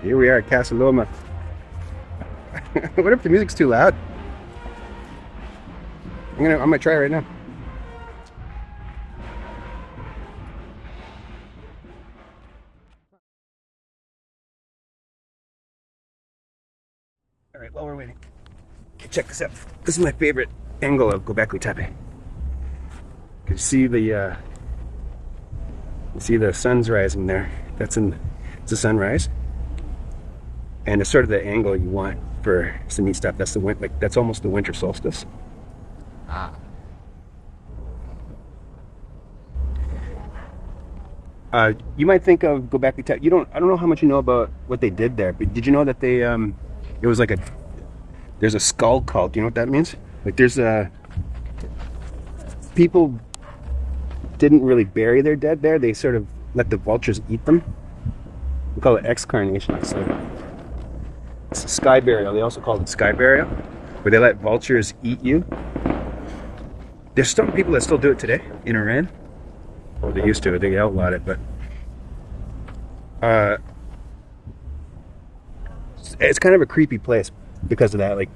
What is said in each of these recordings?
Here we are at Casa Loma. What if the music's too loud? I'm gonna try right now. All right, while we're waiting, okay, check this out. This is my favorite angle of Gobekli Tepe. You see the sun's rising there. It's a sunrise, and it's sort of the angle you want for some neat stuff. That's almost the winter solstice. Ah. You might think of Gobekli Tepe. I don't know how much you know about what they did there, but did you know that it was like there's a skull cult. Do you know what that means? Like people didn't really bury their dead there. They sort of let the vultures eat them. We call it Excarnation. It's a sky burial. They also call it sky burial, where they let vultures eat you. There's some people that still do it today in Iran. Well, they used to. They outlawed it, but it's kind of a creepy place because of that. Like,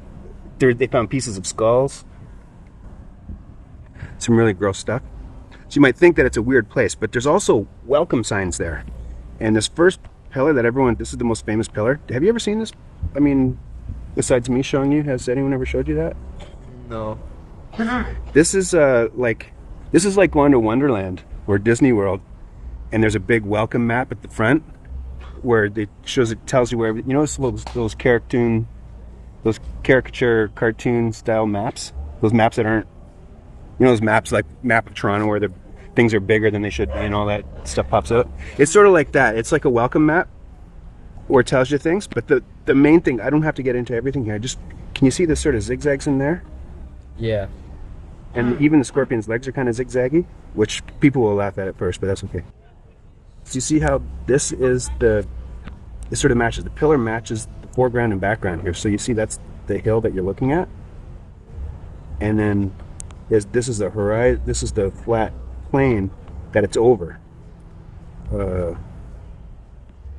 they found pieces of skulls, some really gross stuff. So you might think that it's a weird place, but there's also welcome signs there. And this first pillar this is the most famous pillar. Have you ever seen this? I mean, besides me showing you, has anyone ever showed you that? No. This is like going to Wonderland or Disney World, and there's a big welcome map at the front where it tells you where, you know, those caricature cartoon style maps, those maps that aren't, you know, those maps like map of Toronto where the things are bigger than they should be and all that stuff pops out. It's sort of like that. It's like a welcome map where it tells you things, but the main thing, I don't have to get into everything here. Can you see the sort of zigzags in there? Yeah. And even the scorpion's legs are kind of zigzaggy, which people will laugh at first, but that's okay. So you see how this sort of matches. The pillar matches the foreground and background here. So you see that's the hill that you're looking at. And then this is the horizon, this is the flat plane that it's over.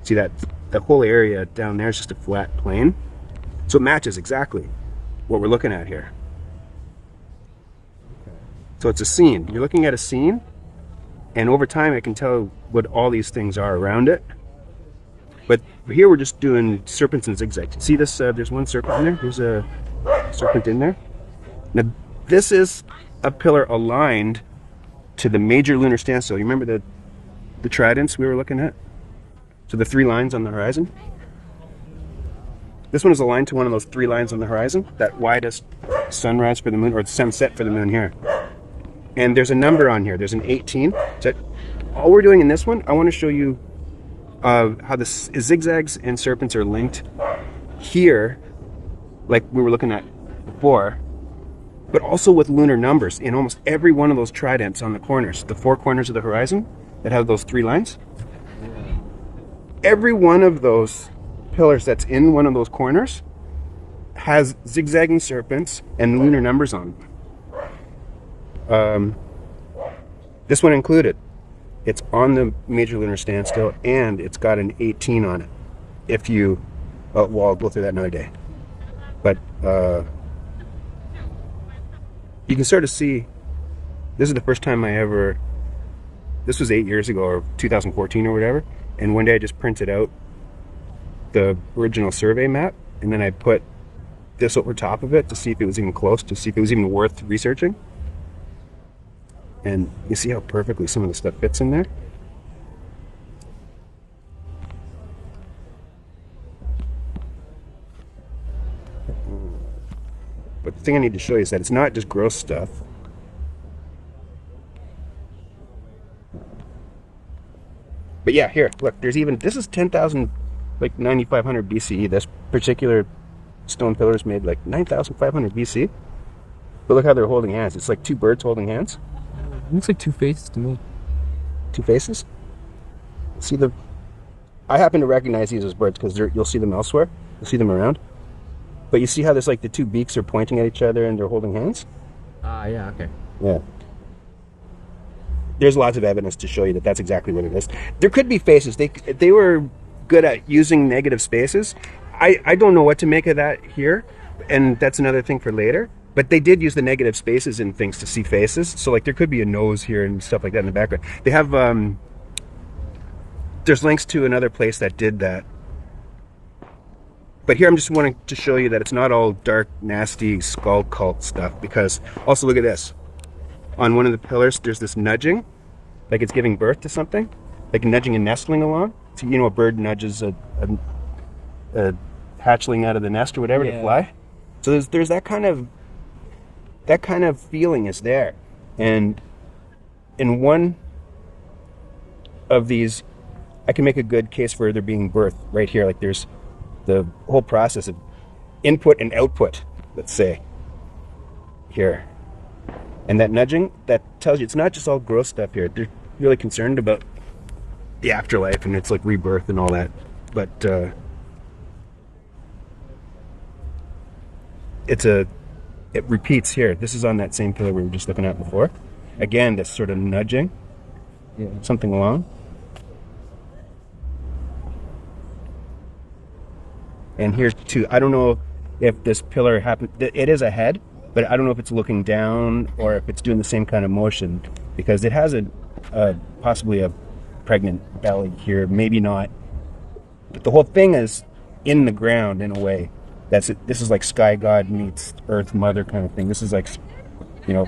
See that the whole area down there is just a flat plane. So it matches exactly what we're looking at here. So it's a scene. You're looking at a scene, and over time I can tell what all these things are around it. But here we're just doing serpents and zigzags. See this? There's one serpent in there. There's a serpent in there. Now this is a pillar aligned to the major lunar standstill. You remember the tridents we were looking at? So the 3 lines on the horizon. This one is aligned to one of those 3 lines on the horizon, that widest sunrise for the moon, or sunset for the moon here. And there's a number on here. There's an 18. So all we're doing in this one, I want to show you how the zigzags and serpents are linked here, like we were looking at before, but also with lunar numbers in almost every one of those tridents on the corners, the 4 corners of the horizon that have those 3 lines. Every one of those pillars that's in one of those corners has zigzagging serpents and lunar numbers on them. This one included. It's on the major lunar standstill, and it's got an 18 on it. Well, I'll go through that another day. But you can sort of see, this is the first time this was 8 years ago, or 2014 or whatever, and one day I just printed out the original survey map, and then I put this over top of it to see if it was even close, to see if it was even worth researching. And you see how perfectly some of the stuff fits in there? But the thing I need to show you is that it's not just gross stuff. But yeah, here, look, this is 10,000, like 9,500 BCE. This particular stone pillar is made like 9,500 BC. But look how they're holding hands. It's like 2 birds holding hands. It looks like 2 faces to me. 2 faces? See I happen to recognize these as birds because you'll see them elsewhere. You'll see them around. But you see how there's like the 2 beaks are pointing at each other and they're holding hands? Yeah, okay. Yeah. There's lots of evidence to show you that that's exactly what it is. There could be faces. They were good at using negative spaces. I don't know what to make of that here, and that's another thing for later. But they did use the negative spaces in things to see faces. So like there could be a nose here and stuff like that in the background. They have there's links to another place that did that. But here I'm just wanting to show you that it's not all dark, nasty skull cult stuff, because also look at this. On one of the pillars there's this nudging, like it's giving birth to something, like nudging a nestling along. So, you know, a bird nudges a hatchling out of the nest or whatever to fly. So there's that kind of feeling is there. And in one of these, I can make a good case for there being birth right here. Like there's the whole process of input and output, let's say, here. And that nudging, that tells you it's not just all gross stuff here. They're really concerned about the afterlife, and it's like rebirth and all that. But it repeats here. This is on that same pillar we were just looking at before. Again, this sort of nudging, something along. And here's two. I don't know if this pillar happened. It is a head, but I don't know if it's looking down or if it's doing the same kind of motion, because it has possibly a pregnant belly here. Maybe not. But the whole thing is in the ground in a way. That's it. This is like sky god meets earth mother kind of thing. This is like, you know,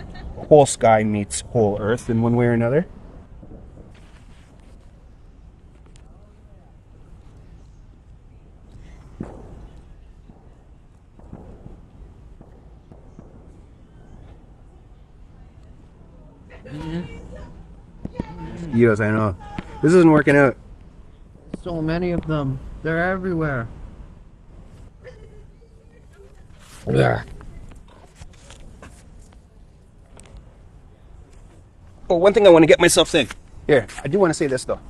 whole sky meets whole earth in one way or another. Yes, I know. This isn't working out. So many of them. They're everywhere. Yeah. Oh, one thing I want to get myself saying. Here, I do want to say this though.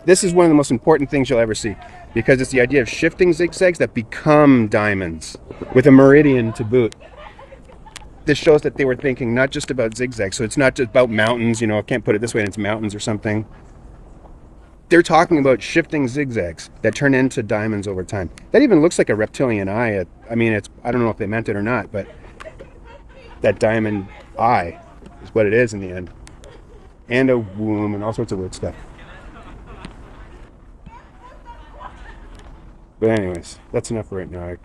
This is one of the most important things you'll ever see, because it's the idea of shifting zigzags that become diamonds with a meridian to boot. This shows that they were thinking not just about zigzags, so it's not just about mountains, you know, I can't put it this way and it's mountains or something. They're talking about shifting zigzags that turn into diamonds over time. That even looks like a reptilian eye. I mean, I don't know if they meant it or not, but that diamond eye is what it is in the end. And a womb and all sorts of weird stuff. But anyways, that's enough for right now.